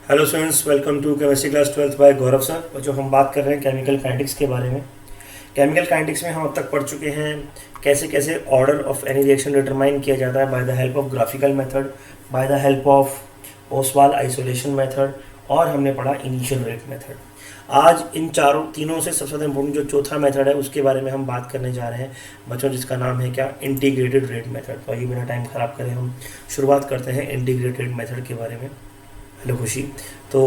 Hello students, welcome to chemistry class 12th by Gaurav sir. और जो हम बात कर रहे हैं केमिकल काइनेटिक्स के बारे में। केमिकल काइनेटिक्स में हम अब तक पढ़ चुके हैं कैसे कैसे order of any reaction determine किया जाता है by the help of graphical method, by the help of Oswal isolation method, और हमने पढ़ा इनिशियल रेट मेथड। आज इन तीनों से सबसे ज़्यादा इंपॉर्टेंट जो चौथा मेथड है उसके बारे में हम बात करने जा रहे हैं बच्चों, जिसका नाम है क्या, इंटीग्रेटेड रेट मेथड। तो आइए बिना टाइम ख़राब करें हम शुरुआत करते हैं इंटीग्रेटेड मेथड के बारे में। हेलो खुशी। तो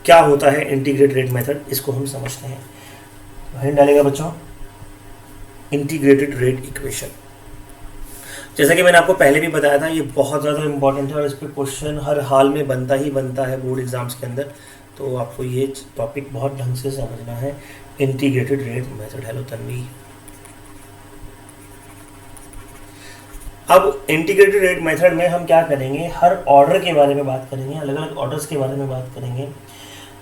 क्या होता है इंटीग्रेटेड रेट मेथड, इसको हम समझते हैं। हेडिंग डालेगा बच्चों, इंटीग्रेटेड रेट इक्वेशन। जैसा कि मैंने आपको पहले भी बताया था, ये बहुत ज़्यादा इंपॉर्टेंट है और इस पर क्वेश्चन हर हाल में बनता ही बनता है बोर्ड एग्जाम्स के अंदर। तो आपको ये टॉपिक बहुत ढंग से समझना है, integrated rate method. Hello Tanvi. अब इंटीग्रेटेड रेट मेथड में हम क्या करेंगे, हर ऑर्डर के बारे में बात करेंगे, अलग अलग ऑर्डर्स के बारे में बात करेंगे।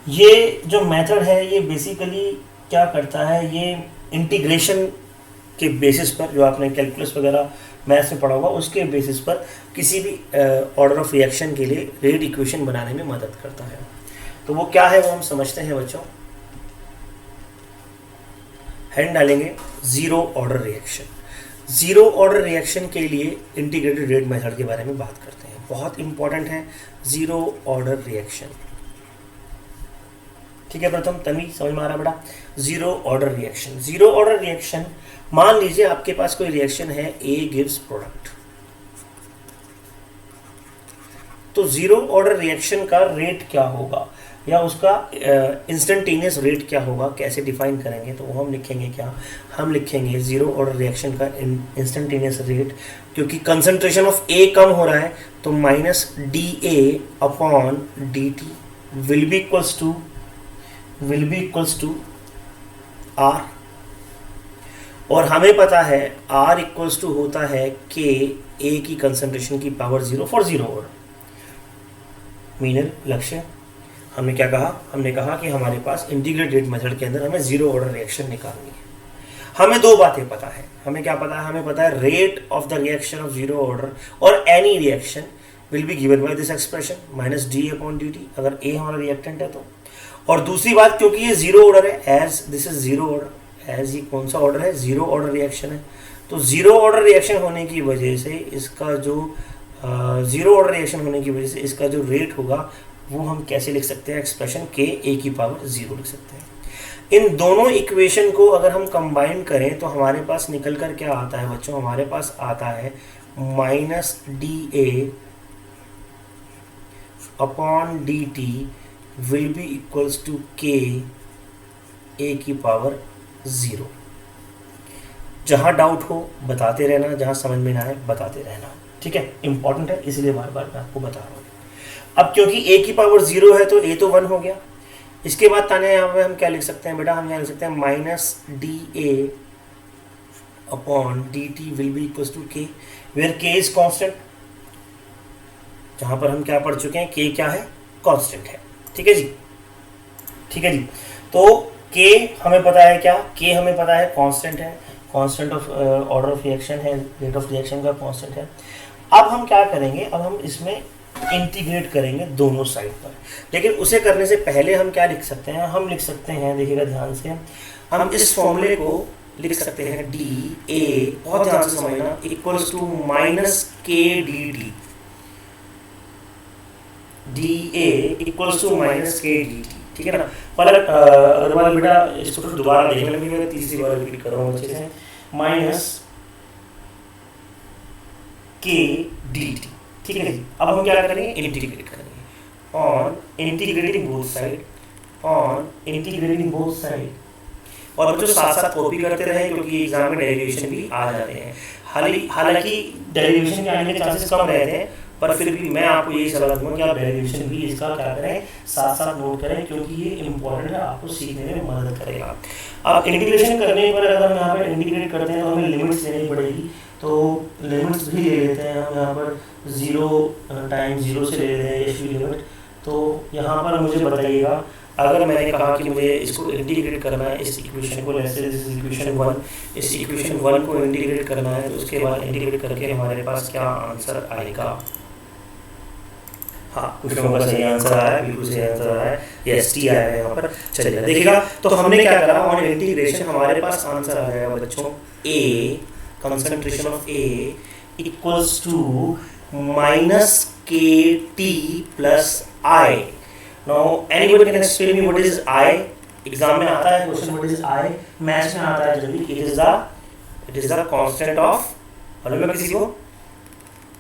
ये जो मेथड है ये बेसिकली क्या करता है, ये इंटीग्रेशन के बेसिस पर, जो आपने कैलकुलस वगैरह मैथ्स में पढ़ा होगा उसके बेसिस पर किसी भी ऑर्डर ऑफ रिएक्शन के लिए रेट इक्वेशन बनाने में मदद करता है। तो वो क्या है वो हम समझते हैं बच्चों। हेड डालेंगे zero order reaction. Zero order reaction के लिए इंटीग्रेटेड रेट मेथड के बारे में बात करते हैं, बहुत इंपॉर्टेंट है जीरो ऑर्डर रिएक्शन। ठीक है, प्रथम तन्वी समझ में आ रहा बेटा। Zero order reaction, zero order reaction, मान लीजिए आपके पास कोई रिएक्शन है, ए गिव्स प्रोडक्ट। तो जीरो ऑर्डर रिएक्शन का रेट क्या होगा या उसका इंस्टेंटेनियस रेट क्या होगा, कैसे डिफाइन करेंगे, तो वो हम लिखेंगे क्या, हम लिखेंगे जीरो ऑर्डर रिएक्शन का इंस्टेंटेनियस रेट, क्योंकि कंसंट्रेशन ऑफ ए कम हो रहा है तो minus D A upon D T will be equals to R. और हमें पता है आर इक्वल्स टू होता है के ए की कंसंट्रेशन की power zero for zero order. मीनर लक्ष्य हमने क्या कहा, हमने कहा कि हमारे पास इंटीग्रेटेड रेट मेथड के अंदर हमें जीरो ऑर्डर रिएक्शन निकालनी है। हमें दो बातें पता है, हमें क्या पता है, हमें पता है rate of the reaction of zero order और any reaction will be given by this expression minus D upon D T, अगर ए हमारा रिएक्टेंट है तो। और दूसरी बात, क्योंकि ये जीरो ऑर्डर है, as this is zero order, as ये कौन सा ऑर्डर है, जीरो ऑर्डर रिएक्शन है, तो जीरो ऑर्डर रिएक्शन होने की वजह से इसका जो जीरो ऑर्डर रिएक्शन होने की वजह से इसका जो रेट होगा वो हम कैसे लिख सकते हैं, एक्सप्रेशन के ए की पावर जीरो लिख सकते हैं। इन दोनों इक्वेशन को अगर हम कंबाइन करें तो हमारे पास निकल कर क्या आता है बच्चों, हमारे पास आता है minus D A upon D T will be equals to K A की पावर जीरो। जहां डाउट हो बताते रहना, जहां समझ में ना आए बताते रहना, ठीक है, इंपॉर्टेंट है इसलिए बार बार मैं आपको बता रहा हूँ। अब क्योंकि ए की पावर जीरो है तो ए तो वन हो गया। इसके बाद ताने यहाँ पे हम क्या लिख सकते हैं बेटा, हम यहाँ लिख सकते हैं minus D A upon D T will be equals to K, where K is constant. जहां पर हम क्या पढ़ चुके हैं, के क्या है, कांस्टेंट है। ठीक है जी, ठीक है जी। तो के हमें पता है क्या, के हमें पता है कांस्टेंट है, constant of order of reaction है, रेट ऑफ रिएक्शन का कांस्टेंट है। अब हम क्या करेंगे, अब हम इसमें इंटीग्रेट करेंगे दोनों साइड पर। लेकिन उसे करने से पहले हम क्या लिख सकते हैं, हम लिख सकते हैं, देखिएगा ध्यान से, हम इस फॉर्मूले को लिख सकते हैं डी ए, बहुत ध्यान से समझना, equals to minus K D T, D A equals to minus K D T. ठीक है ना। पर अदरवाइज बेटा इसको फिर दोबारा देखने लगे, मैं तीसरी बार रिपीट कर रहा हूँ अच्छे से, माइनस के डी टी। ठीक है जी। अब हम क्या करेंगे, इंटीग्रेट करेंगे on integrating both side, on integrating both side. और बच्चों साथ साथ कॉपी करते रहे क्योंकि एग्जाम में डेरिवेशन भी आ जाते हैं। हालांकि डेरिवेशन के आने के चांसेस कम रहते हैं, पर फिर भी मैं आपको यही सलाह दूंगा कि आप डेरिवेशन भी इसका क्या करें, साथ साथ नोट करें, क्योंकि ये इंपॉर्टेंट है, आपको सीखने में मदद करेगा। अब इंटीग्रेशन करने पर अगर हम यहाँ पर इंटीग्रेट करते हैं तो हमें लिमिट्स लेनी पड़ेगी, तो लिमिट्स भी ले लेते हैं हम यहाँ पर, जीरो टाइम जीरो से ले लेते हैं एच वी लिमिट। तो यहाँ पर मुझे बताइएगा, अगर मैंने कहा कि मुझे इसको इंटीग्रेट करना है, इस इक्वेशन को, जैसे दिस इक्वेशन वन, इस इक्वेशन वन को इंटीग्रेट करना है, तो उसके बाद इंटीग्रेट करके हमारे पास क्या आंसर आएगा, हाँ, कुछ लोगों का सही आंसर आया है, बिल्कुल सही आंसर आया है, यस टी आया है यहाँ पर। चलिए देखिएगा, तो हमने क्या करा ऑन इंटीग्रेशन, हमारे पास आंसर आ जाएगा बच्चों A concentration of A equals to minus K T plus I. Now anybody can explain me what is I? Exam में आता है question what is I, maths में आता है जल्दी। It is the constant of, मालूम है किसी को?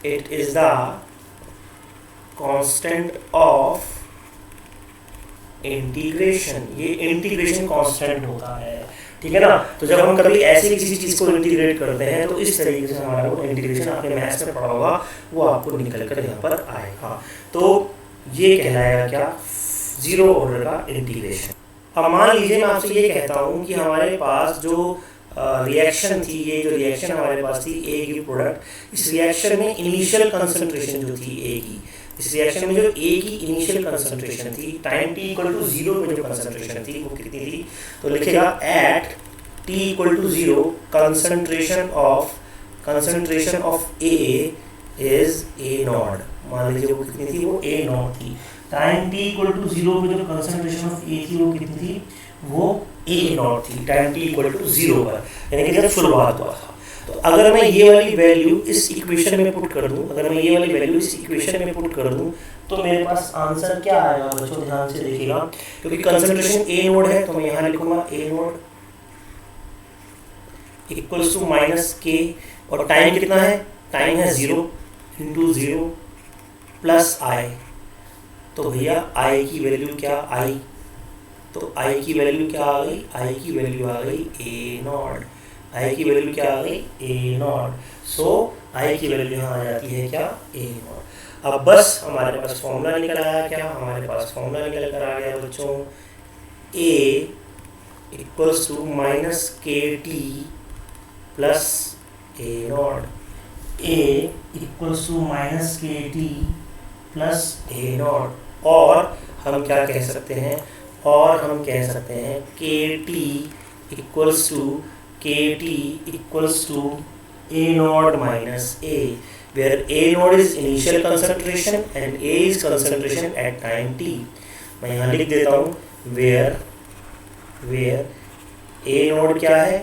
It is the constant of integration. ये इंटीग्रेशन कांस्टेंट होता है, ठीक है ना। तो जब हम कभी ऐसे किसी चीज को इंटीग्रेट करते हैं तो इस तरीके से हमारा वो इंटीग्रेशन आपने मैथ्स में पढ़ा होगा, वो आपको निकल कर यहाँ पर आएगा। तो ये कहलाएगा क्या? जीरो ऑर्डर का इंटीग्रेशन। अब मान लीजिए मैं आपसे ये कहता हूँ कि हमारे पास जो रिएक्शन थी, ये जो रिएक्शन हमारे पास थी ए की प्रोडक्ट, इस रिएक्शन में इनिशियल कंसंट्रेशन जो थी ए की, इस रिएक्शन में जो ए की इनिशियल कंसंट्रेशन थी time T equal to zero में जो कंसंट्रेशन थी वो कितनी थी? तो लिखेगा at T equal to zero concentration of A is A naught. मान लीजिए वो कितनी थी? वो ए नॉट थी। Time T equal to zero में जो कंसंट्रेशन ऑफ ए थी वो कितनी थी? वो ए नॉट थी time T equal to zero पर, यानी कि जब शुरुआत हुआ था। तो अगर मैं ये वाली वैल्यू इस इक्वेशन में पुट कर दूं, अगर मैं ये वाली वैल्यू इस इक्वेशन में पुट कर दूं, तो मेरे पास आंसर क्या आएगा बच्चों? ध्यान से देखिएगा, क्योंकि कंसंट्रेशन ए नोड है तो मैं यहाँ लिखूंगा ए नोड इक्वल्स टू माइनस के, और टाइम कितना है? टाइम है 0 इंटू 0 प्लस आई। तो भैया आई की वैल्यू क्या आई? तो आई की वैल्यू क्या आ गई? आई की वैल्यू आ गई ए नॉट। आई की वैल्यू क्या आ गई? ए नॉट। सो आई की वैल्यू यहाँ आ जाती है क्या? ए नॉट। अब बस हमारे पास फॉर्मूला निकल आया क्या? हमारे पास फॉर्मूला निकल कर आ गया बच्चों, A equals to minus K T plus A naught. A equals to minus K T plus A naught. और हम क्या कह सकते हैं? और हम कह सकते हैं K T equals to A naught minus A, where A naught is initial concentration and A is concentration at time t. मैं यहाँ लिख देता हूँ where A naught क्या है?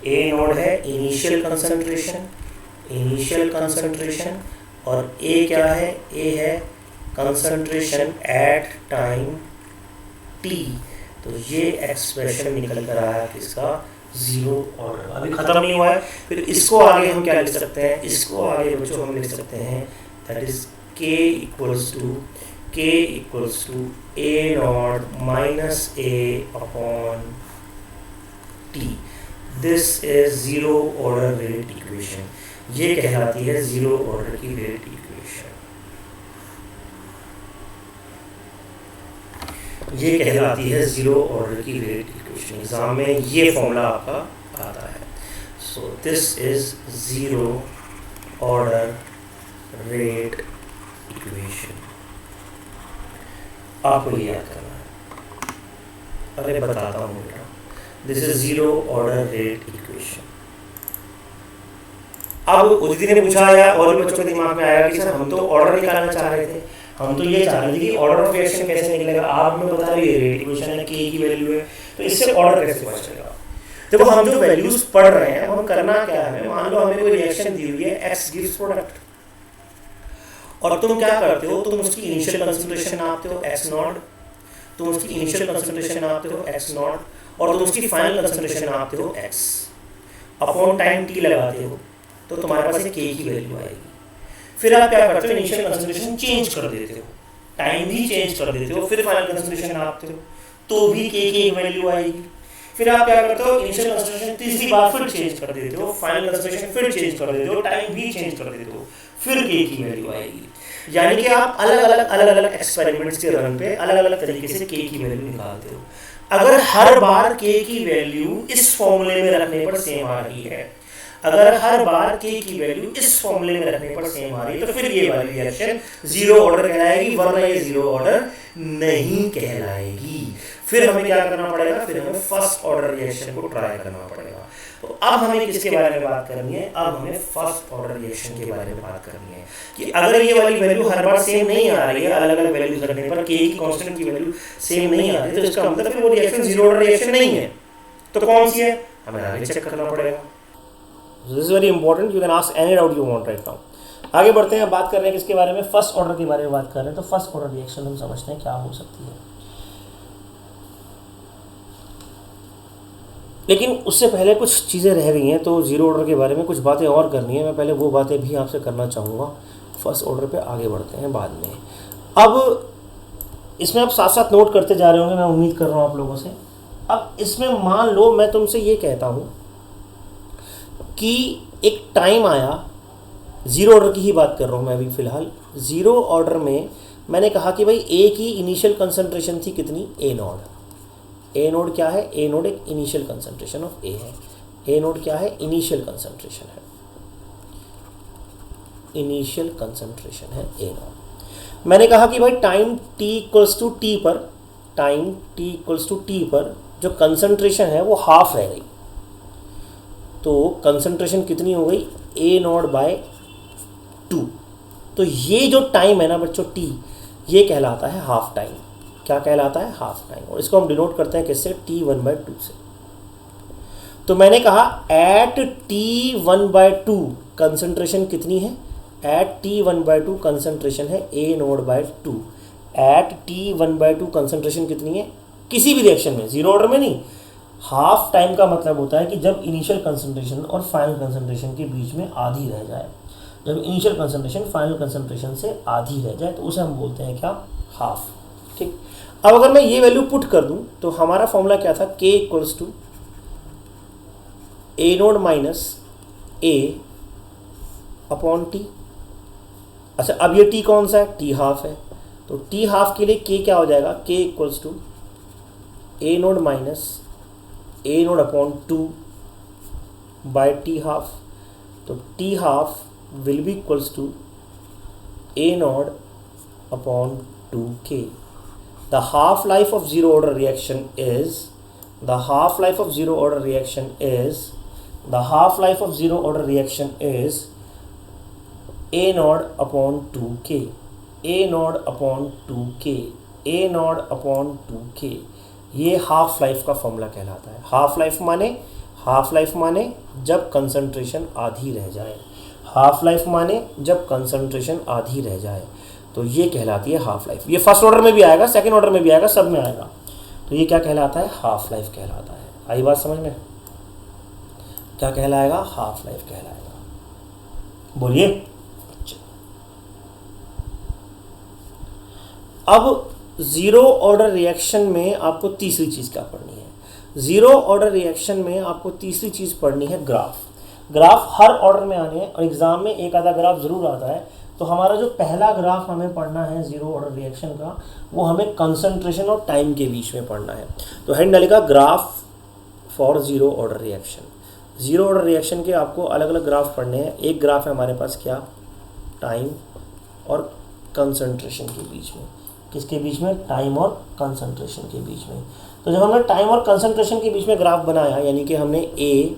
A naught है initial concentration, और A क्या है? A है concentration at time t। तो ये एक्सप्रेशन निकल कर आया किसका? Zero order. अभी खत्म नहीं हुआ है, फिर इसको आगे हम क्या लिख सकते हैं? इसको आगे बच्चों हम लिख सकते हैं that is K equals to A naught minus A upon T. This is zero order rate equation. ये कहलाती है जीरो ऑर्डर की रेट इक्वेशन। ये कहलाती है जीरो ऑर्डर की रेट इक्वेशन। एग्जाम में ये फॉर्मूला आपका आता है। So this is zero order rate equation. आपको ये याद करना है। अरे बताता हूँ बेटा, this is zero order rate equation. अब उदिति ने पूछा या और भी बच्चों के दिमाग में आया कि सर हम तो ऑर्डर निकालना चाह रहे थे, हम तो ये चाह रहे थे कि ऑर्डर ऑफ रिएक्शन कैसे निकलेगा। आप हमें बता रही है रेट इक्वेशन है, के की वैल्यू है, तो इससे ऑर्डर कैसे पता चलेगा? देखो हम जो वैल्यूज पढ़ रहे हैं हम करना क्या है? मान लो हमें कोई रिएक्शन दी हुई है, एक्स गिव्स प्रोडक्ट, और तुम क्या करते हो? तुम उसकी इनिशियल कंसंट्रेशन नापते हो एक्स नॉट, तुम उसकी इनिशियल कंसंट्रेशन नापते हो एक्स नॉट, और तुम उसकी फाइनल कंसंट्रेशन नापते हो एक्स अपॉन टाइम टी लगाते हो, तो तुम्हारे पास के की वैल्यू आएगी। फिर आप क्या करते हो? इनिशियल कंसंट्रेशन चेंज कर देते हो, टाइम भी चेंज कर देते हो, फिर फाइनल कंसंट्रेशन नापते हो तो भी के की एक वैल्यू आएगी। फिर आप क्या करते हो? इनिशियल कंसंट्रेशन तीसरी बार फिर चेंज कर देते हो, फाइनल कंसंट्रेशन फिर चेंज कर देते हो, टाइम भी चेंज कर देते हो, फिर के की वैल्यू आएगी। यानी कि आप अलग अलग एक्सपेरिमेंट्स के रन पे अलग अलग तरीके से के की वैल्यू निकालते हो। अगर हर बार के की वैल्यू इस फॉर्मूले में रखने पर सेम आ रही है, अगर हर बार के की वैल्यू इस फॉर्मूले में रखने पर सेम आ रही है, तो फिर ये वाली रिएक्शन जीरो ऑर्डर कहलाएगी, वरना ये जीरो ऑर्डर नहीं कहलाएगी। फिर हमें क्या करना पड़ेगा? फिर हमें फर्स्ट ऑर्डर रिएक्शन को ट्राई करना पड़ेगा। तो अब हमें किसके बारे में बात करनी है, अब हमें फर्स्ट ऑर्डर रिएक्शन के बारे में बात करनी है कि अगर ये वाली वैल्यू हर बार सेम नहीं आ रही है, अलग अलग वैल्यूज रखने पर के की कांस्टेंट की वैल्यू सेम नहीं आ रही, तो इसका मतलब फिर वो रिएक्शन जीरो ऑर्डर रिएक्शन नहीं है। तो कौन सी है, हमें आगे चेक करना पड़ेगा। This is very important, you can ask any doubt you want right now. आगे बढ़ते हैं, बात कर रहे हैं किसके बारे में, फर्स्ट ऑर्डर के बारे में बात कर रहे हैं। तो फर्स्ट ऑर्डर रिएक्शन हम समझते हैं क्या हो सकती है, लेकिन उससे पहले कुछ चीज़ें रह गई हैं, तो जीरो ऑर्डर के बारे में कुछ बातें और करनी है। मैं पहले वो बातें भी आपसे करना चाहूँगा, फर्स्ट ऑर्डर पे आगे बढ़ते हैं बाद में। अब इसमें आप साथ साथ नोट करते जा रहे होंगे, मैं उम्मीद कर रहा हूँ आप लोगों से। अब इसमें मान लो मैं तुमसे ये कहता हूँ कि एक टाइम आया, ज़ीरो ऑर्डर की ही बात कर रहा हूँ मैं अभी फ़िलहाल। ज़ीरो ऑर्डर में मैंने कहा कि भाई ए की इनिशियल कंसंट्रेशन थी कितनी, ए नोड। ए नोड क्या है, ए नोड एक इनिशियल कंसंट्रेशन ऑफ ए है। ए नोड क्या है, इनिशियल कंसंट्रेशन है, इनिशियल कंसंट्रेशन है ए नोड। मैंने कहा कि भाई time t equals to T पर, time t equals to T पर जो कंसंट्रेशन है वो हाफ रह गई। तो कंसंट्रेशन कितनी हो गई, ए नोड बाय 2। तो ये जो टाइम है ना बच्चों t, ये कहलाता है हाफ टाइम। क्या कहलाता है, हाफ टाइम। और इसको हम डिनोट करते हैं किससे, t1/2 से। तो मैंने कहा एट t1/2 कंसंट्रेशन कितनी है, एट t1/2 कंसंट्रेशन है a naught by 2। At t1/2 concentration कितनी है, किसी भी रिएक्शन में, जीरो ऑर्डर में नहीं, हाफ टाइम का मतलब होता है कि जब इनिशियल कंसंट्रेशन और फाइनल कंसंट्रेशन के बीच में आधी रह जाए। जब इनिशियल कंसंट्रेशन फाइनल कंसंट्रेशन से आधी रह जाए तो उसे हम बोलते हैं क्या, हाफ। ठीक, अब अगर मैं ये वैल्यू पुट कर दूं तो हमारा फॉर्मूला क्या था, k equals to A naught minus A upon T. अच्छा, अब ये t कौन सा है, t हाफ है। तो t हाफ के लिए k क्या हो जाएगा, k equals to A naught minus A naught upon 2 by T half. तो T half will be equals to A naught upon 2k। The half life of zero order reaction is, the half life of zero order reaction is, the half life of zero order reaction is a nod upon 2k, a nod upon 2k, a nod upon 2k। ये half life का formula कहलाता है। Half life माने, half life माने जब concentration आधी रह जाए, हाफ लाइफ माने जब कंसंट्रेशन आधी रह जाए, तो ये कहलाती है हाफ लाइफ। ये फर्स्ट ऑर्डर में भी आएगा, सेकंड ऑर्डर में भी आएगा, सब में आएगा। तो ये क्या कहलाता है, हाफ लाइफ कहलाता है। आई बात समझ में, क्या कहलाएगा, हाफ लाइफ कहलाएगा। बोलिए। अब जीरो ऑर्डर रिएक्शन में आपको तीसरी चीज क्या पढ़नी है, जीरो ऑर्डर रिएक्शन में आपको तीसरी चीज पढ़नी है ग्राफ। ग्राफ हर ऑर्डर में आने हैं और एग्जाम में एक आधा ग्राफ जरूर आता है। तो हमारा जो पहला ग्राफ हमें पढ़ना है जीरो ऑर्डर रिएक्शन का, वो हमें कंसंट्रेशन और टाइम के बीच में पढ़ना है। तो हेड डालेगा graph for zero order reaction. Zero order reaction के आपको अलग अलग ग्राफ पढ़ने हैं। एक ग्राफ है हमारे पास क्या, टाइम और कंसंट्रेशन के बीच में। किसके बीच में, टाइम और कंसंट्रेशन के बीच में। तो जब हमने टाइम और कंसंट्रेशन के बीच में ग्राफ बनाया, यानी कि हमने ए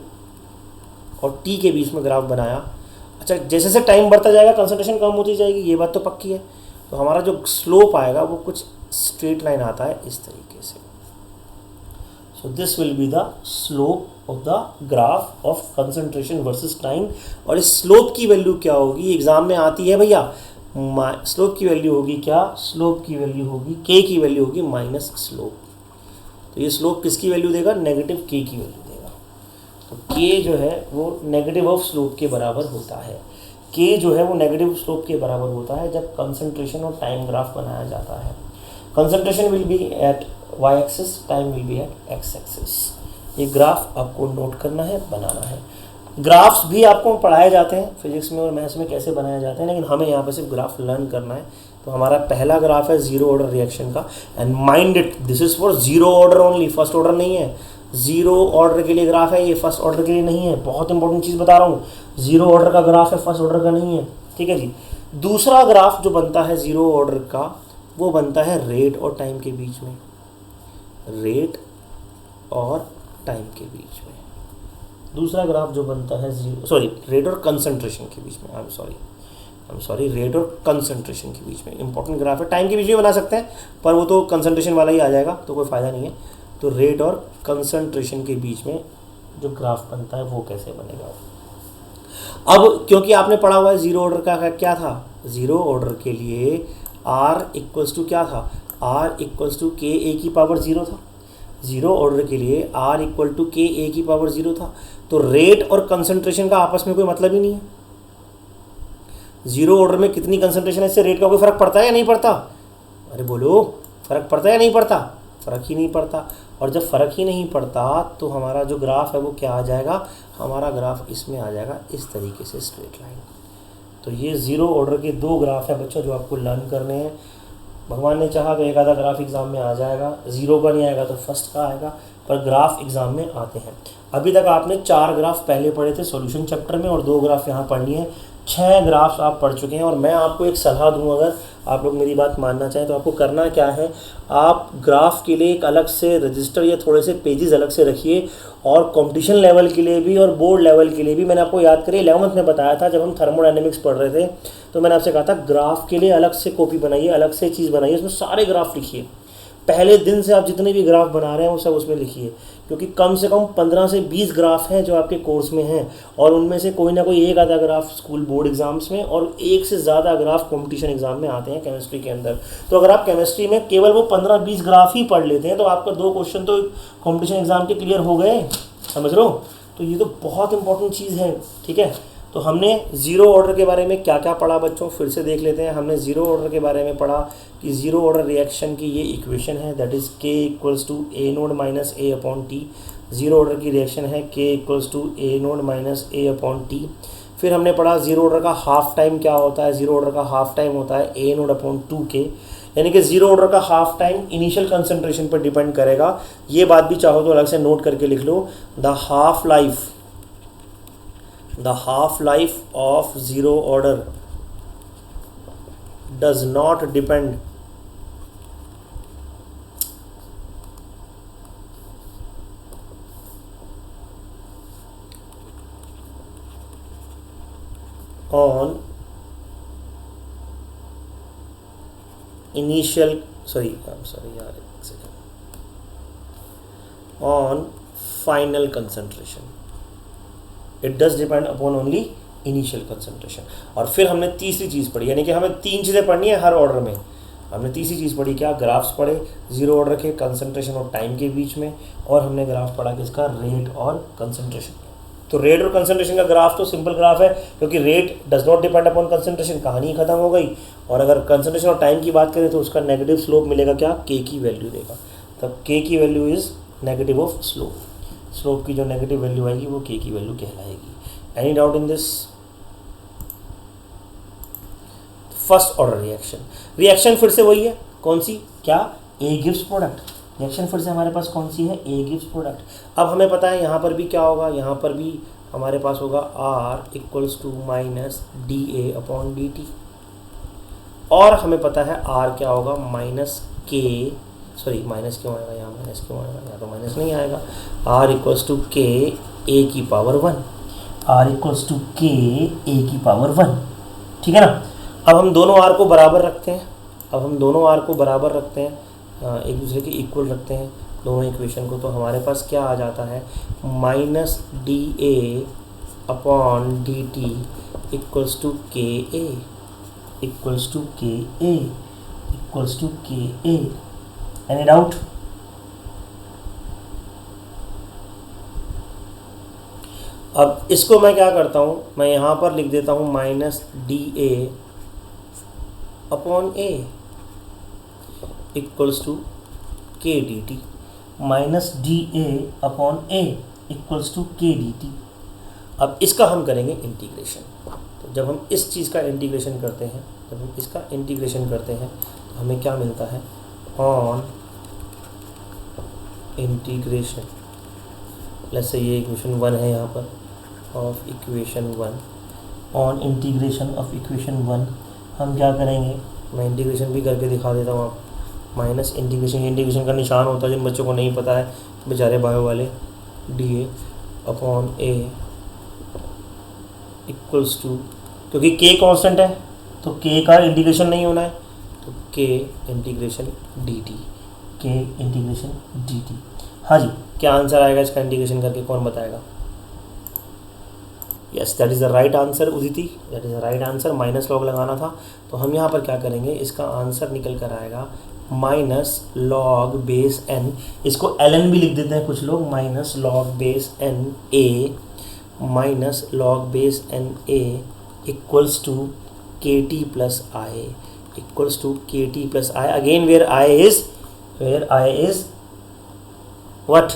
और टी के बीच में ग्राफ बनाया। अच्छा, जैसे जैसे टाइम बढ़ता जाएगा कंसंट्रेशन कम होती जाएगी, ये बात तो पक्की है। तो हमारा जो स्लोप आएगा वो कुछ स्ट्रेट लाइन आता है इस तरीके से। So this will be the slope of the graph of concentration versus time. और इस स्लोप की वैल्यू क्या होगी, एग्जाम में आती है भैया। स्लोप की वैल्यू होगी क्या, स्लोप की वैल्यू होगी, के की वैल्यू होगी माइनस स्लोप। तो ये स्लोप किसकी वैल्यू देगा, नेगेटिव के की वैल्यू देगा। तो के जो है वो नेगेटिव ऑफ स्लोप के बराबर होता है। के जो है वो नेगेटिव स्लोप के बराबर होता है जब कंसंट्रेशन और टाइम ग्राफ बनाया जाता है। Concentration will be at Y axis, time will be at X axis. ये ग्राफ आपको नोट करना है, बनाना है। ग्राफ्स भी आपको पढ़ाए जाते हैं फिजिक्स में और मैथ्स में कैसे बनाए जाते हैं, लेकिन हमें यहाँ पर सिर्फ ग्राफ लर्न करना है। तो हमारा पहला ग्राफ है जीरो ऑर्डर रिएक्शन का, and mind it this is for zero order only, first order नहीं है। जीरो ऑर्डर के लिए ग्राफ है ये, फर्स्ट ऑर्डर के लिए नहीं है। बहुत इंपॉर्टेंट चीज़ बता रहा हूँ, जीरो ऑर्डर का ग्राफ है, फर्स्ट ऑर्डर का नहीं है। ठीक है जी। दूसरा ग्राफ जो बनता है जीरो ऑर्डर का, वो बनता है रेट और टाइम के बीच में, रेट और टाइम के बीच में। दूसरा ग्राफ जो बनता है रेट और कंसंट्रेशन के बीच में, आई एम सॉरी रेट और कंसंट्रेशन के बीच में इंपॉर्टेंट ग्राफ है। टाइम के बीच में बना सकते हैं पर वो तो कंसंट्रेशन वाला ही आ जाएगा, तो कोई फ़ायदा नहीं है। तो रेट और कंसंट्रेशन के बीच में जो ग्राफ बनता है वो कैसे बनेगा। अब क्योंकि आपने पढ़ा हुआ है जीरो ऑर्डर का क्या था, जीरो ऑर्डर के लिए आर इक्वल्स टू क्या था, are equals to K A की पावर ज़ीरो था। जीरो ऑर्डर के लिए are equal to K A की पावर ज़ीरो था। तो रेट और कंसंट्रेशन का आपस में कोई मतलब ही नहीं है। जीरो ऑर्डर में कितनी कंसंट्रेशन है, इससे रेट का कोई फ़र्क पड़ता है या नहीं पड़ता, अरे बोलो, फ़र्क पड़ता है या नहीं पड़ता, फ़र्क ही नहीं पड़ता। और जब फ़र्क ही नहीं पड़ता तो हमारा जो ग्राफ है वो क्या आ जाएगा, हमारा ग्राफ इसमें आ जाएगा इस तरीके से, स्ट्रेट लाइन। तो ये ज़ीरो ऑर्डर के दो ग्राफ है बच्चों जो आपको लर्न करने हैं। भगवान ने चाहा तो एक आधा ग्राफ एग्ज़ाम में आ जाएगा, ज़ीरो का नहीं आएगा तो फर्स्ट का आएगा, पर ग्राफ एग्ज़ाम में आते हैं। अभी तक आपने 4 ग्राफ पहले पढ़े थे सॉल्यूशन चैप्टर में और 2 ग्राफ यहाँ पढ़नी है, 6 ग्राफ्स आप पढ़ चुके हैं। और मैं आपको एक सलाह दूँ, अगर आप लोग मेरी बात मानना चाहें तो आपको करना क्या है, आप ग्राफ के लिए एक अलग से रजिस्टर या थोड़े से पेजेस अलग से रखिए। और कंपटीशन लेवल के लिए भी और बोर्ड लेवल के लिए भी, मैंने आपको याद करिए 11th में बताया था जब हम थर्मोडायनेमिक्स पढ़ रहे थे, तो मैंने आपसे कहा था ग्राफ के लिए अलग से कॉपी बनाइए, अलग से चीज़ बनाइए, उसमें सारे ग्राफ लिखिए। पहले दिन से आप जितने भी ग्राफ बना रहे हैं वो सब उसमें लिखिए, क्योंकि कम से कम 15 से 20 ग्राफ हैं जो आपके कोर्स में हैं, और उनमें से कोई ना कोई एक आधा ग्राफ स्कूल बोर्ड एग्जाम्स में और एक से ज़्यादा ग्राफ कंपटीशन एग्जाम में आते हैं केमिस्ट्री के अंदर। तो अगर आप केमिस्ट्री में केवल वो 15-20 ग्राफ ही पढ़ लेते हैं तो आपका 2 क्वेश्चन तो कंपटीशन एग्जाम के क्लियर हो गए, समझ लो। तो ये तो बहुत इंपॉर्टेंट चीज़ है, ठीक है। तो हमने ज़ीरो ऑर्डर के बारे में क्या क्या पढ़ा बच्चों, फिर से देख लेते हैं। हमने ज़ीरो ऑर्डर के बारे में पढ़ा कि ज़ीरो ऑर्डर रिएक्शन की ये इक्वेशन है, that is K equals to A naught minus A upon T. Zero order की रिएक्शन है K equals to A naught minus A upon T. फिर हमने पढ़ा ज़ीरो ऑर्डर का हाफ टाइम क्या होता है, ज़ीरो ऑर्डर का हाफ टाइम होता है ए नोड अपॉन 2k, यानी कि ज़ीरो ऑर्डर का हाफ टाइम इनिशियल कंसंट्रेशन पर डिपेंड करेगा। ये बात भी चाहो तो अलग से नोट करके लिख लो, the half life of zero order does not depend on on final concentration. It does depend upon only initial concentration. और फिर हमने तीसरी चीज़ पढ़ी, यानी कि हमें 3 चीज़ें पढ़नी है हर ऑर्डर में। हमने तीसरी चीज़ पढ़ी क्या, ग्राफ्स पढ़े जीरो ऑर्डर के कंसंट्रेशन और टाइम के बीच में, और हमने ग्राफ पढ़ा किसका, रेट और कंसंट्रेशन। तो रेट और कंसंट्रेशन का ग्राफ तो सिंपल ग्राफ है, क्योंकि rate does not depend upon concentration, कहानी खत्म हो गई। और अगर कंसंट्रेशन और टाइम की बात करें तो उसका नेगेटिव स्लोप मिलेगा, क्या, के की वैल्यू देगा। तब के की value is negative of slope, slope की जो नेगेटिव वैल्यू आएगी वो के की वैल्यू कहलाएगी। Any doubt in this? First order reaction फिर से वही है, कौन सी, क्या, ए गिव्स प्रोडक्ट। रिएक्शन फिर से हमारे पास कौन सी है, ए गिव्स प्रोडक्ट। अब हमें पता है यहाँ पर भी क्या होगा, यहाँ पर भी हमारे पास होगा R equals to minus D A upon D T, और हमें पता है आर क्या होगा, माइनस के, सॉरी माइनस क्यों आएगा यहाँ, माइनस क्यों आएगा यहाँ, तो माइनस नहीं आएगा। Are equals to K A की power 1, are equals to K A की पावर 1, ठीक है ना। अब हम दोनों आर को बराबर रखते हैं, एक दूसरे के इक्वल रखते हैं दोनों इक्वेशन को, तो हमारे पास क्या आ जाता है, minus D A upon D T equals to K A, equals to K A, equals to K A. Any doubt? अब इसको मैं क्या करता हूँ, मैं यहाँ पर लिख देता हूँ minus D A upon A equals to K D T, minus D A upon A equals to K D T. अब इसका हम करेंगे इंटीग्रेशन। तो जब हम इस चीज़ का इंटीग्रेशन करते हैं, तो हमें क्या मिलता है, ऑन इंटीग्रेशन, लेट्स से ये इक्वेशन 1 है यहाँ पर, of equation 1, on integration of equation 1 हम क्या करेंगे, मैं इंटीग्रेशन भी करके दिखा देता हूँ आप। माइनस इंटीग्रेशन का निशान होता है, जिन बच्चों को नहीं पता है बेचारे बायो वाले, D A upon A equals to, क्योंकि के कांस्टेंट है तो के का इंटीग्रेशन नहीं होना है, तो के इंटीग्रेशन डी टी, के इंटीग्रेशन डी टी। हाँ जी, क्या आंसर आएगा इसका इंटीग्रेशन करके, कौन बताएगा? Yes, that is the right answer Uditi, that is the right answer. Minus log लगाना था, तो हम यहाँ पर क्या करेंगे, इसका आंसर निकल कर आएगा माइनस लॉग बेस एन, इसको एल एन भी लिख देते हैं कुछ लोग, minus log base N A, minus log base N A equals to K T plus I, equals to K T plus I, again where I is what,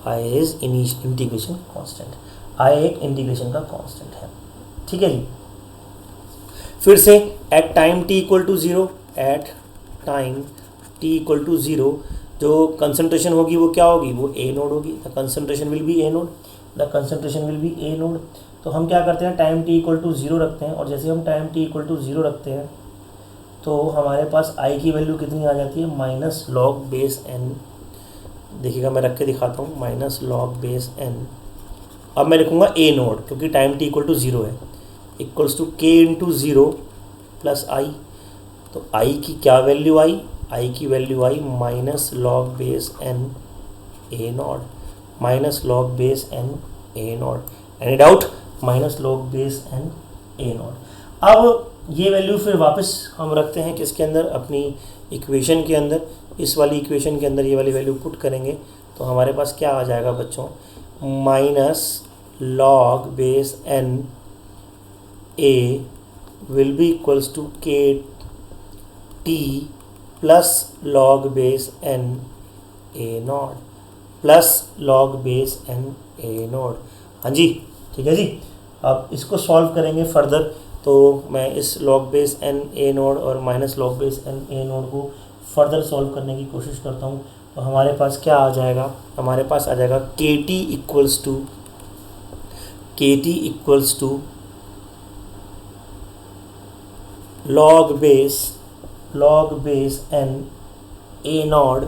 I is integration constant, I एक integration का constant है। ठीक है जी, फिर से at time T equal to zero, at time T equal to zero जो concentration होगी वो क्या होगी, वो ए नोड होगी, the concentration will be A naught, the concentration will be A naught. तो हम क्या करते हैं, time T equal to zero रखते हैं, और जैसे हम time T equal to zero रखते हैं तो हमारे पास आई की वैल्यू कितनी आ जाती है, माइनस लॉग बेस एन, देखिएगा मैं रख के दिखाता हूँ, माइनस लॉग बेस एन, अब मैं लिखूँगा ए नोड क्योंकि time T equal to zero है, equals to K into zero plus I, तो आई की क्या वैल्यू आई, आई की वैल्यू आई minus log base N A naught, minus log base N A naught, any doubt, minus log base N A naught. अब ये value फिर वापस हम रखते हैं किसके अंदर, अपनी इक्वेशन के अंदर, इस वाली इक्वेशन के अंदर ये वाली वैल्यू पुट करेंगे तो हमारे पास क्या आ जाएगा बच्चों, minus log base N A will be equals to K T plus log base N A naught, plus log base N A naught. हाँ जी, ठीक है जी। अब इसको सॉल्व करेंगे फर्दर, तो मैं इस log base N A naught और minus log base N A naught को फर्दर सॉल्व करने की कोशिश करता हूँ। तो हमारे पास क्या आ जाएगा, हमारे पास आ जाएगा K T equals to log base N A naught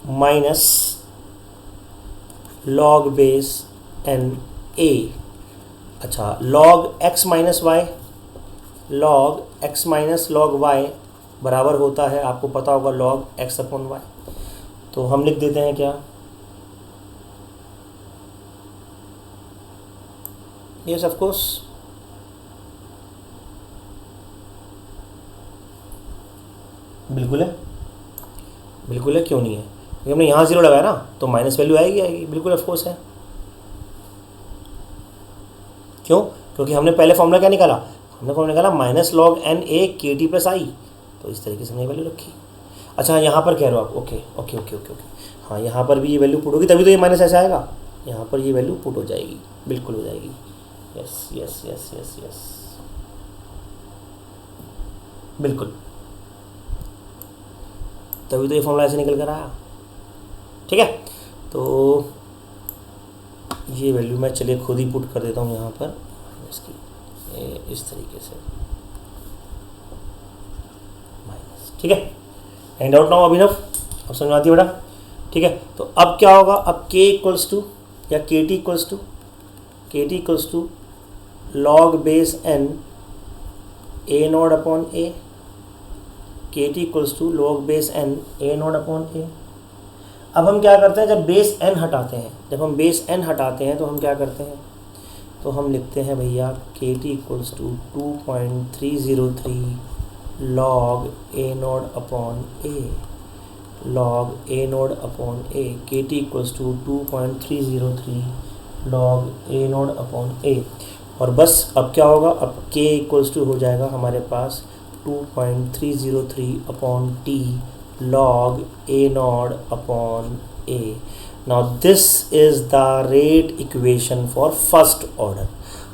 minus log base N A, अच्छा log X minus Y, log X minus log Y बराबर होता है, आपको पता होगा, लॉग एक्स अपॉन वाई। तो हम लिख देते हैं क्या, यस ऑफ कोर्स, बिल्कुल है, बिल्कुल है, क्यों नहीं है, क्योंकि हमने यहाँ जीरो लगाया ना तो माइनस वैल्यू आएगी, बिल्कुल ऑफ कोर्स है। क्यों, क्योंकि हमने पहले फॉर्मूला क्या निकाला, हमने फॉर्मूला निकाला minus log N A K T plus I, तो इस तरीके से हमने वैल्यू रखी। अच्छा यहाँ पर कह रहे हो आप, okay okay okay okay okay, हाँ यहाँ पर भी ये वैल्यू पुट होगी, तभी तो ये माइनस ऐसे आएगा, यहाँ पर ये वैल्यू पुट हो जाएगी, बिल्कुल हो जाएगी, yes yes yes yes yes, बिल्कुल, तभी तो ये फॉर्मूला ऐसे निकल कर आया। ठीक है, तो ये वैल्यू मैं चलिए खुद ही पुट कर देता हूँ यहाँ पर इसकी, इस तरीके से माइनस। ठीक है, एंड आउट नाउ अभिनव, अब समझ आती है बेटा। ठीक है, तो अब क्या होगा, अब k इक्वल्स टू या K T equals to log base N A naught upon A, K T equals to log base N A naught upon A. अब हम क्या करते हैं, जब बेस एन हटाते हैं, तो हम क्या करते हैं, तो हम लिखते हैं भैया K T equals to 2.303 log A naught upon A, log A naught upon A, K T equals to 2.303 log A naught upon A. और बस अब क्या होगा, अब के इक्वल्स टू हो जाएगा हमारे पास 2.303 upon T log a naught upon a. Now this is the rate equation for first order.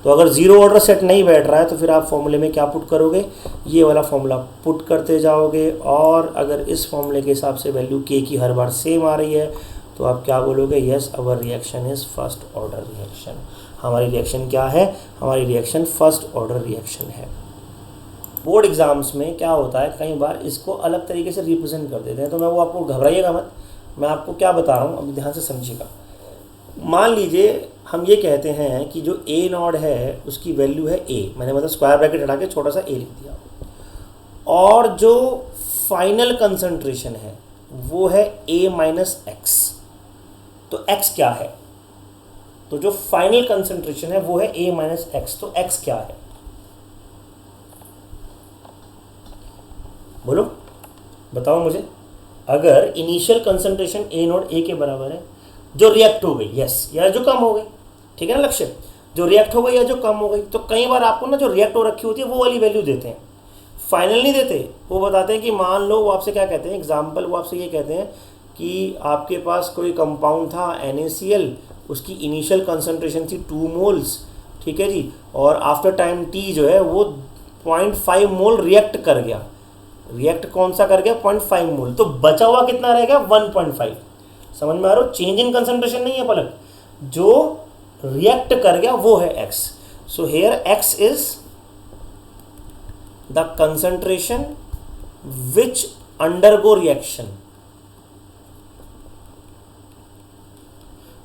तो अगर ज़ीरो ऑर्डर सेट नहीं बैठ रहा है तो फिर आप फॉर्मूले में क्या पुट करोगे, ये वाला फॉर्मूला पुट करते जाओगे, और अगर इस फॉर्मूले के हिसाब से वैल्यू के की हर बार सेम आ रही है तो आप क्या बोलोगे, yes our reaction is first order reaction. हमारी रिएक्शन क्या है, हमारी रिएक्शन फर्स्ट ऑर्डर रिएक्शन है। बोर्ड एग्ज़ाम्स में क्या होता है, कई बार इसको अलग तरीके से रिप्रेजेंट कर देते हैं, तो मैं वो आपको घबराइएगा मत, मैं आपको क्या बता रहा हूँ, अब ध्यान से समझिएगा। मान लीजिए हम ये कहते हैं कि जो ए नॉट है उसकी वैल्यू है ए, मैंने मतलब स्क्वायर ब्रैकेट हटा के छोटा सा ए लिख दिया, और जो फाइनल कंसंट्रेशन है वो है ए माइनस एक्स। तो एक्स क्या है? तो जो फाइनल कंसंट्रेशन है वो है ए माइनस एक्स, तो एक्स क्या है बोलो, बताओ मुझे। अगर इनिशियल कंसंट्रेशन ए नॉट ए के बराबर है, जो रिएक्ट हो गई, यस, या जो कम हो गई, ठीक है ना लक्ष्य, जो रिएक्ट हो गई या जो कम हो गई, तो कई बार आपको ना जो रिएक्ट हो रखी होती है वो वाली वैल्यू देते हैं, फाइनल नहीं देते। वो बताते हैं कि मान लो, वो आपसे क्या कहते हैं, एग्जाम्पल वो आपसे ये कहते हैं कि आपके पास कोई कंपाउंड था NaCl, उसकी इनिशियल कंसंट्रेशन थी 2 मोल्स, ठीक है जी, और आफ्टर टाइम t जो है वो 0.5 मोल रिएक्ट कर गया। रिएक्ट कौन सा कर गया? 0.5 मोल, तो बचा हुआ कितना रहेगा? 1.5। समझ में आ रहा हो? चेंज इन कंसंट्रेशन नहीं है पलक, जो रिएक्ट कर गया वो है x। So here x is the concentration which undergo reaction,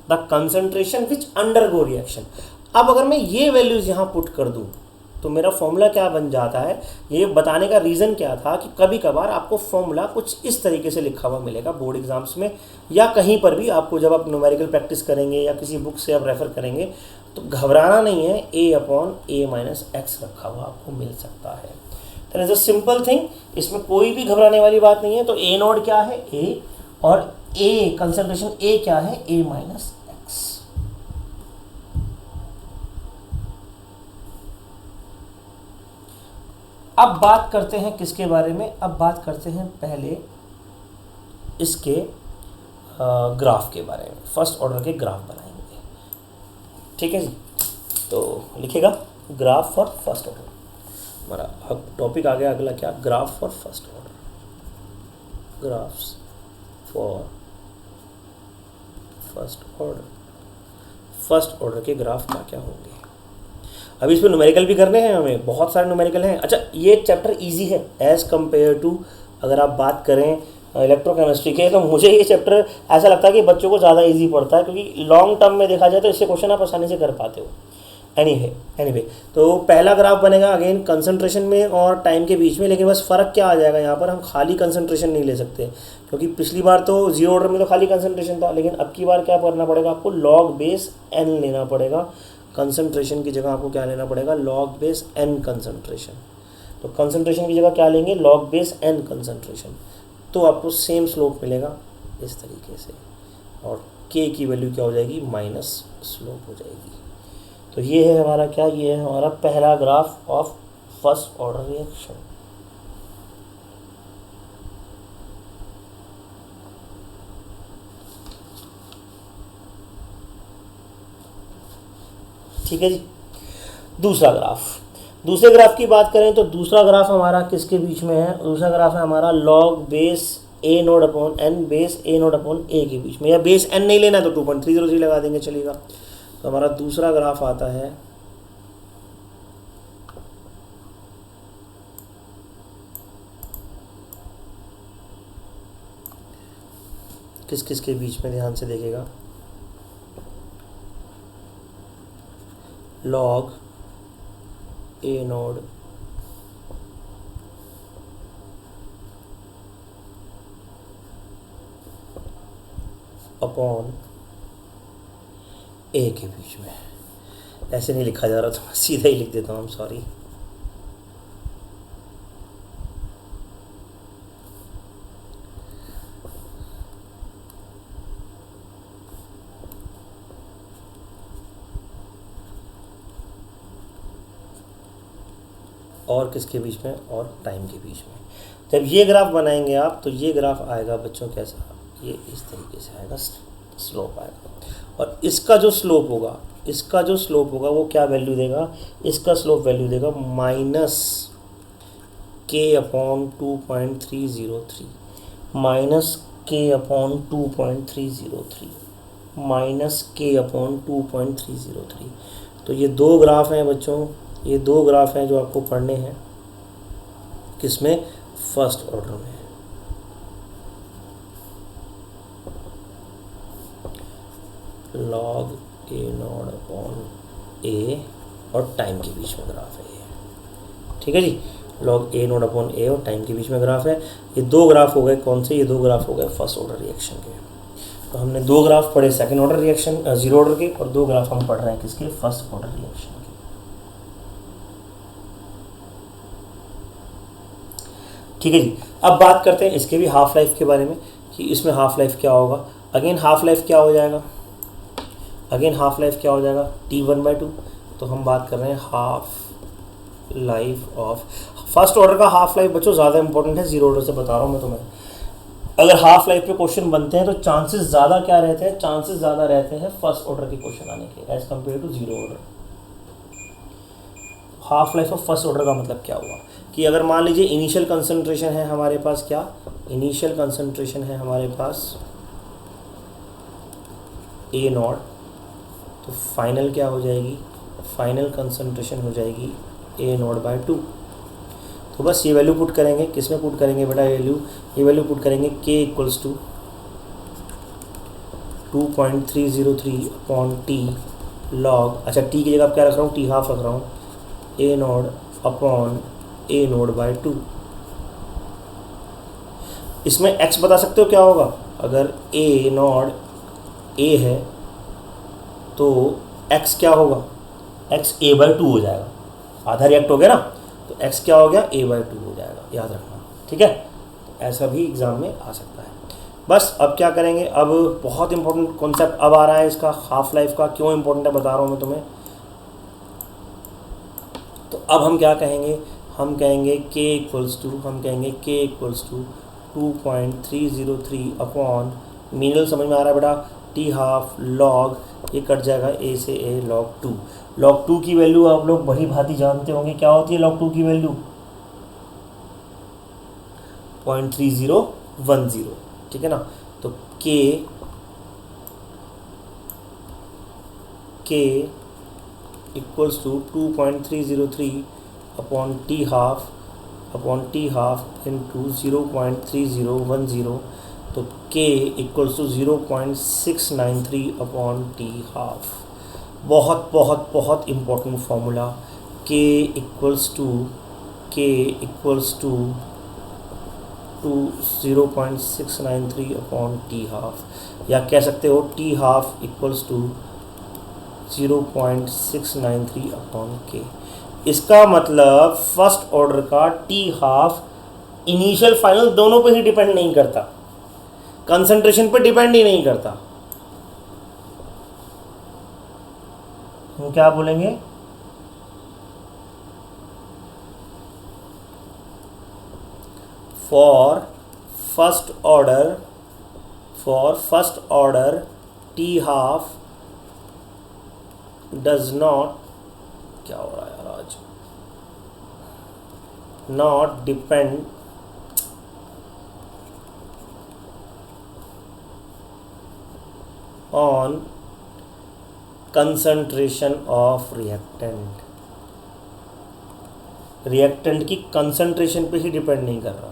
the concentration which undergo reaction. अब अगर मैं ये वैल्यूज यहां पुट कर दूं तो मेरा फॉर्मूला क्या बन जाता है? ये बताने का रीज़न क्या था कि कभी कभार आपको फॉर्मूला कुछ इस तरीके से लिखा हुआ मिलेगा बोर्ड एग्जाम्स में, या कहीं पर भी आपको जब आप न्यूमेरिकल प्रैक्टिस करेंगे या किसी बुक से आप रेफर करेंगे, तो घबराना नहीं है, a upon a minus x रखा हुआ आपको मिल सकता है। That is a simple thing, इसमें कोई भी घबराने वाली बात नहीं है। तो a नॉट क्या है? a, और a कंसंट्रेशन a क्या है? a minus x. अब बात करते हैं किसके बारे में? अब बात करते हैं पहले इसके ग्राफ के बारे में। फर्स्ट ऑर्डर के ग्राफ बनाएंगे, ठीक है जी। तो लिखेगा ग्राफ फॉर फर्स्ट ऑर्डर। हमारा अब टॉपिक आ गया अगला, क्या? Graph for first order. Graphs for first order. First order के ग्राफ क्या क्या होंगे? अभी इसमें न्यूमेरिकल भी करने हैं हमें, बहुत सारे न्यूमेरिकल हैं। अच्छा, ये चैप्टर इजी है एज़ कम्पेयर टू अगर आप बात करें इलेक्ट्रोकेमिस्ट्री के, तो मुझे ये चैप्टर ऐसा लगता है कि बच्चों को ज़्यादा इजी पड़ता है, क्योंकि लॉन्ग टर्म में देखा जाए तो इससे क्वेश्चन आप आसानी से कर पाते हो। एनीवे तो पहला ग्राफ बनेगा अगेन कंसंट्रेशन में और टाइम के बीच में, लेकिन बस फ़र्क क्या आ जाएगा यहाँ पर, हम खाली कंसंट्रेशन नहीं ले सकते, क्योंकि पिछली बार तो जीरो ऑर्डर में तो खाली कंसंट्रेशन था, लेकिन अब की बार क्या करना पड़ेगा आपको? लॉग बेस n लेना पड़ेगा। कंसंट्रेशन की जगह आपको क्या लेना पड़ेगा? Log base n concentration. तो कंसंट्रेशन की जगह क्या लेंगे? Log base n concentration. तो आपको सेम स्लोप मिलेगा इस तरीके से, और k की वैल्यू क्या हो जाएगी? माइनस स्लोप हो जाएगी। तो ये है हमारा क्या? ये है हमारा पहला graph of first order reaction. ठीक है जी। दूसरा ग्राफ, दूसरे ग्राफ की बात करें तो दूसरा ग्राफ हमारा किसके बीच में है? दूसरा ग्राफ है हमारा log base a node upon n, base a node upon a के बीच में, या बेस n नहीं लेना तो 2.303 लगा देंगे, चलेगा। तो हमारा दूसरा ग्राफ आता है किस किस के बीच में, ध्यान से देखिएगा। Log a node upon a के बीच में। ऐसे नहीं लिखा जा रहा, तो मैं सीधा ही लिख देता हूँ, सॉरी। और किसके बीच में? और टाइम के बीच में। जब ये ग्राफ बनाएंगे आप, तो ये ग्राफ आएगा बच्चों कैसा? ये इस तरीके से आएगा, स्लोप आएगा। और इसका जो स्लोप होगा, इसका जो स्लोप होगा वो क्या वैल्यू देगा? इसका स्लोप वैल्यू देगा minus k upon 2.303, minus k upon 2.303, minus k upon 2.303। तो ये दो ग्राफ हैं बच्चों, ये दो ग्राफ हैं जो आपको पढ़ने हैं, किसमें? फर्स्ट ऑर्डर में। Log A naught upon A और टाइम के बीच में ग्राफ है ये, ठीक है जी। Log A naught upon A और टाइम के बीच में ग्राफ है। ये दो ग्राफ हो गए कौन से, ये दो ग्राफ हो गए फर्स्ट ऑर्डर रिएक्शन के। तो हमने दो ग्राफ पढ़े second order reaction zero order के, और दो ग्राफ हम पढ़ रहे हैं किसके, फर्स्ट ऑर्डर रिएक्शन के। ठीक है जी। अब बात करते हैं इसके भी हाफ लाइफ के बारे में कि इसमें हाफ लाइफ क्या होगा। अगेन हाफ लाइफ क्या हो जाएगा, अगेन हाफ लाइफ क्या हो जाएगा, T1/2। तो हम बात कर रहे हैं half life of first order का। हाफ लाइफ बच्चों ज़्यादा इंपॉर्टेंट है, जीरो ऑर्डर से बता रहा हूँ मैं तुम्हें। अगर हाफ लाइफ पे क्वेश्चन बनते हैं तो चांसेस ज़्यादा क्या रहते हैं, चांसेस ज़्यादा रहते हैं फर्स्ट ऑर्डर के क्वेश्चन आने के as compare to zero order. Half life of first order का मतलब क्या हुआ कि अगर मान लीजिए इनिशियल कंसंट्रेशन है हमारे पास, क्या इनिशियल कंसंट्रेशन है हमारे पास ए नॉट, तो फाइनल क्या हो जाएगी, फाइनल कंसंट्रेशन हो जाएगी ए नॉट बाय 2। तो बस ये वैल्यू पुट करेंगे, किस में पुट करेंगे बेटा, ये वैल्यू पुट करेंगे k equals to 2.303 upon T log, अच्छा टी की जगह आप क्या रख रहा हूँ, टी हाफ रख रहा हूँ, A naught upon A naught by 2। इसमें x बता सकते हो क्या होगा, अगर ए नॉट ए है तो x क्या होगा, x a/2 हो जाएगा, आधा रिएक्ट हो गया ना, तो x क्या हो गया, a/2 हो जाएगा, याद रखना, ठीक है। ऐसा भी एग्जाम में आ सकता है। बस अब क्या करेंगे, अब बहुत इंपॉर्टेंट कॉन्सेप्ट अब आ रहा है इसका, हाफ लाइफ का। क्यों इंपॉर्टेंट है बता रहा हूँ मैं तुम्हें। तो अब हम क्या कहेंगे, हम कहेंगे k इक्वल्स टू, हम कहेंगे k equals to 2.303 upon, Meenal समझ में आ रहा है बेटा, टी हाफ लॉग, ये कट जाएगा a से a लॉग 2। लॉग 2 की वैल्यू आप लोग बड़ी भांति जानते होंगे, क्या होती है लॉग 2 की वैल्यू, 0.3010, ठीक है ना। तो k equals to 2.303 upon T half into 0.3010, तो k equals to 0.693 upon T half. बहुत बहुत बहुत important formula, k equals to 0.693 upon T half, या कह सकते हो T half equals to 0.693 upon K. इसका मतलब फर्स्ट ऑर्डर का टी हाफ इनिशियल फाइनल दोनों पे ही डिपेंड नहीं करता, कंसंट्रेशन पे डिपेंड ही नहीं करता। हम क्या बोलेंगे, for first order T half does not, क्या हो रहा है यार आज, not depend on concentration of reactant की कंसंट्रेशन पे ही डिपेंड नहीं कर रहा।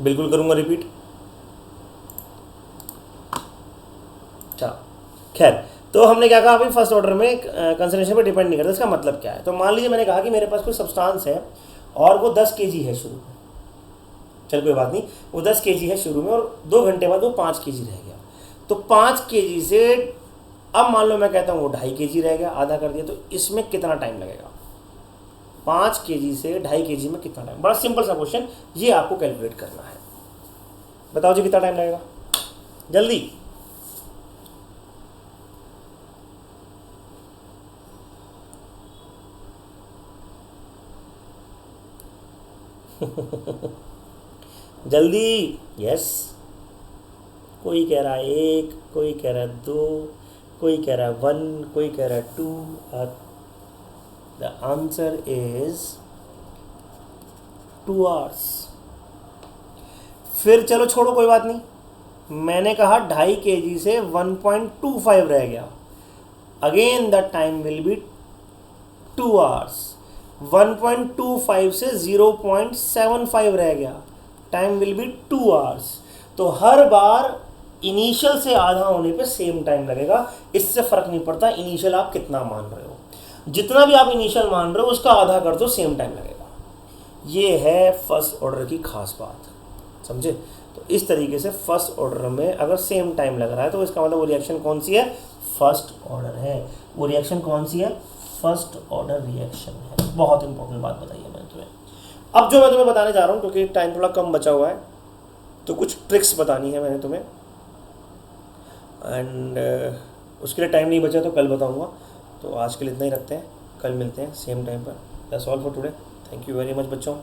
बिल्कुल करूंगा रिपीट। अच्छा खैर, तो हमने क्या कहा अभी, फर्स्ट ऑर्डर में कंसंट्रेशन पर डिपेंड नहीं करता। इसका मतलब क्या है, तो मान लीजिए मैंने कहा कि मेरे पास कोई सब्सटेंस है और वो 10 kg है शुरू में, चल कोई बात नहीं, वो 10 kg है शुरू में और 2 घंटे बाद वो 5 kg रह गया। तो 5 kg से अब मान लो मैं कहता हूँ वो 2.5 kg रह गया, आधा कर दिया, तो इसमें कितना टाइम लगेगा, 5 kg से 2.5 kg में कितना टाइम। बड़ा सिंपल सा क्वेश्चन, ये आपको कैलकुलेट करना है। बताओ जी कितना टाइम लगेगा, जल्दी। जल्दी, यस। कोई कह रहा है 1, कोई कह रहा है 2, कोई कह रहा है 1, कोई कह रहा है 2। The answer is 2 hours. फिर चलो छोड़ो, कोई बात नहीं, मैंने कहा 2.5 kg से 1.25 रह गया, again the time will B 2 hours. 1.25 से 0.75 रह गया, टाइम विल बी 2 आवर्स। तो हर बार इनिशियल से आधा होने पे सेम टाइम लगेगा, इससे फर्क नहीं पड़ता इनिशियल आप कितना मान रहे हो, जितना भी आप इनिशियल मान रहे हो उसका आधा कर दो, सेम टाइम लगेगा। ये है फर्स्ट ऑर्डर की खास बात, समझे? तो इस तरीके से फर्स्ट ऑर्डर में अगर सेम टाइम लग रहा है तो इसका मतलब वो रिएक्शन कौन सी है? फर्स्ट ऑर्डर है। वो रिएक्शन कौन सी है? फर्स्ट ऑर्डर रिएक्शन है। बहुत इंपॉर्टेंट बात बताई है मैंने तुम्हें। अब जो मैं तुम्हें बताने जा रहा हूँ, क्योंकि टाइम थोड़ा कम बचा हुआ है, तो कुछ ट्रिक्स बतानी है मैंने तुम्हें, एंड उसके लिए टाइम नहीं बचा तो कल बताऊँगा। तो आज के लिए इतना ही रखते हैं, कल मिलते हैं सेम टाइम पर। That's all for today. Thank you very much बच्चों,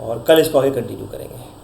और कल इसको आगे कंटिन्यू करेंगे।